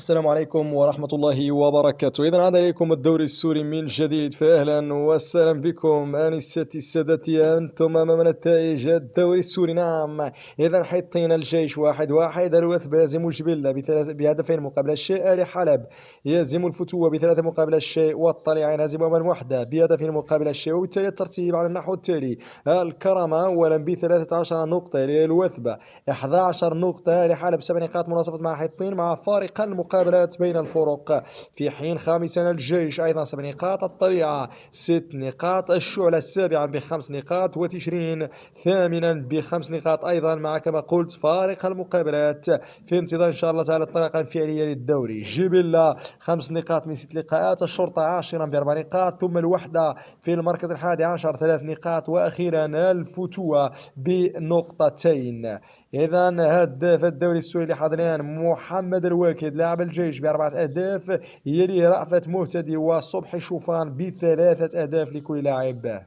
السلام عليكم ورحمة الله وبركاته. إذا عاد إليكم الدوري السوري من جديد، فأهلا وسهلا بكم أنستي السادتي. أنتم أمام نتائج الدوري السوري. نعم، إذا حطينا الجيش 1-1، الوثب يهزم الجبلة بهدفين مقابل الشيء، آل حلب يهزم الفتوة ب3 مقابل الشيء، والطليعين يهزم أمام وحدة بهدف مقابل الشيء. وبالتالي الترتيب على النحو التالي: الكرمة أولا ب13 نقطة للوثبة، 11 نقطة لحلب، 7 نقاط مناصفة مع حطين مع فارق المقابلات بين الفرق. في حين خامسا الجيش أيضا 7 نقاط، الطليعة 6 نقاط، الشعلة السابعا ب5 نقاط، وتشرين ثامنا ب5 نقاط أيضا مع كما قلت فارق المقابلات. في انتظار إن شاء الله تعالى الطريقة الفعلية للدوري: جبلة 5 نقاط من 6 لقاءات، الشرطة عاشرا ب4 نقاط، ثم الوحدة في المركز ال11 3 نقاط، وأخيرا الفتوة بنقطتين. إذا هداف الدوري السوري حاليا محمد الواكد لاعب الجيش ب4 أهداف، يليه رأفت مهتدي وصبحي شوفان ب3 أهداف لكل لاعب.